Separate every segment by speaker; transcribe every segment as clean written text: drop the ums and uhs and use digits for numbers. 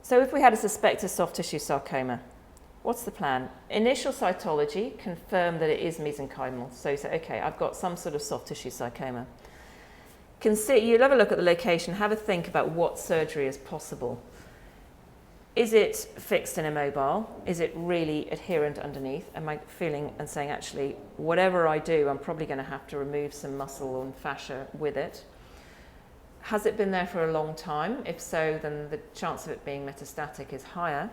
Speaker 1: So if we had a suspected soft tissue sarcoma, what's the plan? Initial cytology, confirm that it is mesenchymal. So you say, okay, I've got some sort of soft tissue sarcoma. You'll have a look at the location, have a think about what surgery is possible. Is it fixed and immobile? Is it really adherent underneath? Am I feeling and saying, actually, whatever I do, I'm probably going to have to remove some muscle and fascia with it? Has it been there for a long time? If so, then the chance of it being metastatic is higher.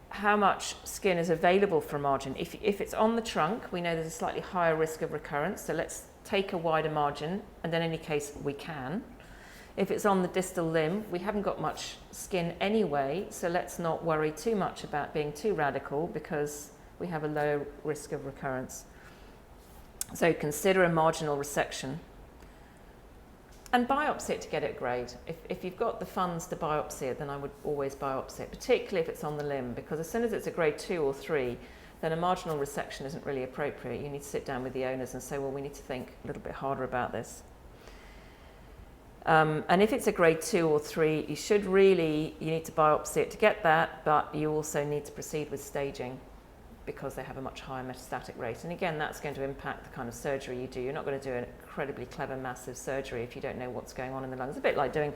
Speaker 1: How much skin is available for a margin? If it's on the trunk, we know there's a slightly higher risk of recurrence, so let's take a wider margin, and in any case, we can. If it's on the distal limb, we haven't got much skin anyway, so let's not worry too much about being too radical because we have a low risk of recurrence. So consider a marginal resection. And biopsy it to get it grade. If you've got the funds to biopsy it, then I would always biopsy it, particularly if it's on the limb, because as soon as it's a grade 2 or 3, then a marginal resection isn't really appropriate. You need to sit down with the owners and say, well, we need to think a little bit harder about this. And if it's a grade 2 or 3, you need to biopsy it to get that, but you also need to proceed with staging because they have a much higher metastatic rate. And again, that's going to impact the kind of surgery you do. You're not going to do an incredibly clever, massive surgery if you don't know what's going on in the lungs. It's a bit like doing,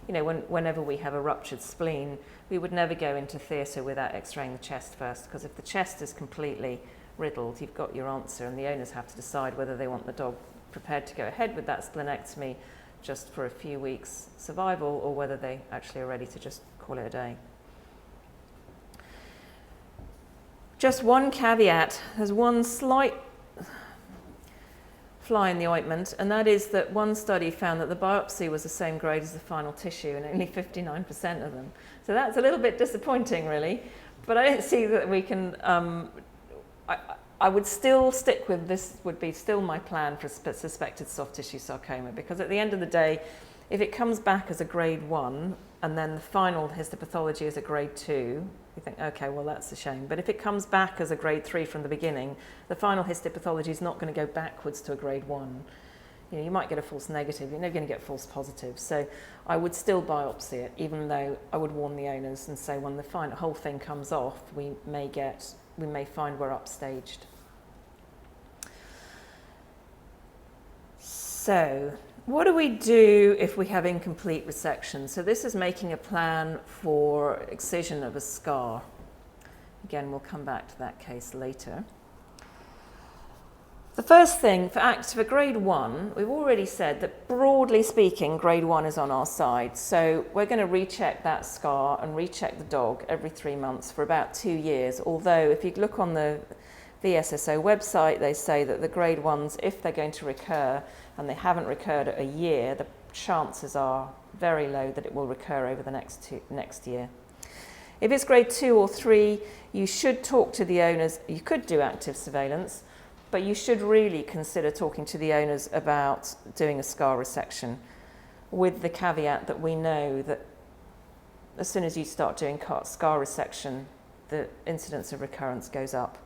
Speaker 1: whenever we have a ruptured spleen, we would never go into theatre without x-raying the chest first, because if the chest is completely riddled, you've got your answer, and the owners have to decide whether they want the dog prepared to go ahead with that splenectomy just for a few weeks survival, or whether they actually are ready to just call it a day. Just one caveat, there's one slight fly in the ointment, and that is that one study found that the biopsy was the same grade as the final tissue in only 59% of them. So that's a little bit disappointing, really, but I don't see that we can, I would still stick with this, would be still my plan for suspected soft tissue sarcoma, because at the end of the day, if it comes back as a grade 1 and then the final histopathology is a grade 2, you think, okay, well, that's a shame. But if it comes back as a grade 3 from the beginning, the final histopathology is not going to go backwards to a grade 1. You might get a false negative, you're never going to get false positive. So I would still biopsy it, even though I would warn the owners and say when the whole thing comes off, we may find we're upstaged. So what do we do if we have incomplete resection? So this is making a plan for excision of a scar. Again, we'll come back to that case later. The first thing for grade 1, we've already said that broadly speaking, grade 1 is on our side. So we're going to recheck that scar and recheck the dog every 3 months for about 2 years. Although if you look on the VSSO website, they say that the grade 1s, if they're going to recur and they haven't recurred at a year, the chances are very low that it will recur over the next year. If it's grade 2 or 3, you should talk to the owners. You could do active surveillance, but you should really consider talking to the owners about doing a scar resection, with the caveat that we know that as soon as you start doing scar resection, the incidence of recurrence goes up.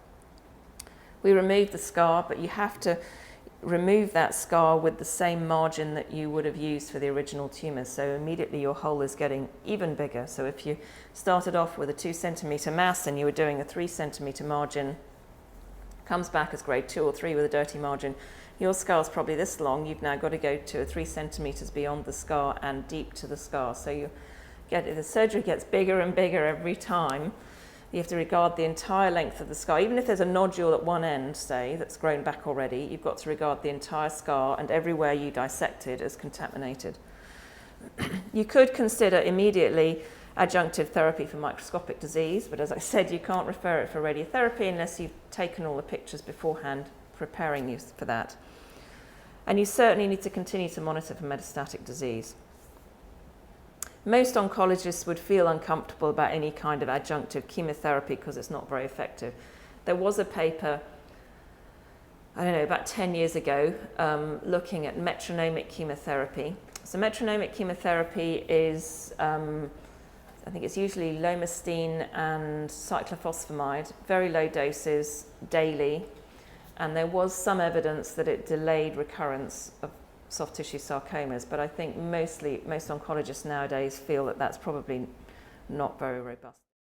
Speaker 1: We remove the scar, but you have to remove that scar with the same margin that you would have used for the original tumour. So immediately your hole is getting even bigger. So if you started off with a 2 centimetre mass and you were doing a 3 centimetre margin, comes back as grade 2 or 3 with a dirty margin, your scar's probably this long. You've now got to go to 3 centimetres beyond the scar and deep to the scar. So the surgery gets bigger and bigger every time. You have to regard the entire length of the scar. Even if there's a nodule at one end, say, that's grown back already, you've got to regard the entire scar and everywhere you dissected as contaminated. You could consider immediately adjunctive therapy for microscopic disease, but as I said, you can't refer it for radiotherapy unless you've taken all the pictures beforehand, preparing you for that. And you certainly need to continue to monitor for metastatic disease. Most oncologists would feel uncomfortable about any kind of adjunctive chemotherapy because it's not very effective. There was a paper, about 10 years ago, looking at metronomic chemotherapy. So metronomic chemotherapy is, I think it's usually lomustine and cyclophosphamide, very low doses daily, and there was some evidence that it delayed recurrence of soft tissue sarcomas, but I think most oncologists nowadays feel that that's probably not very robust.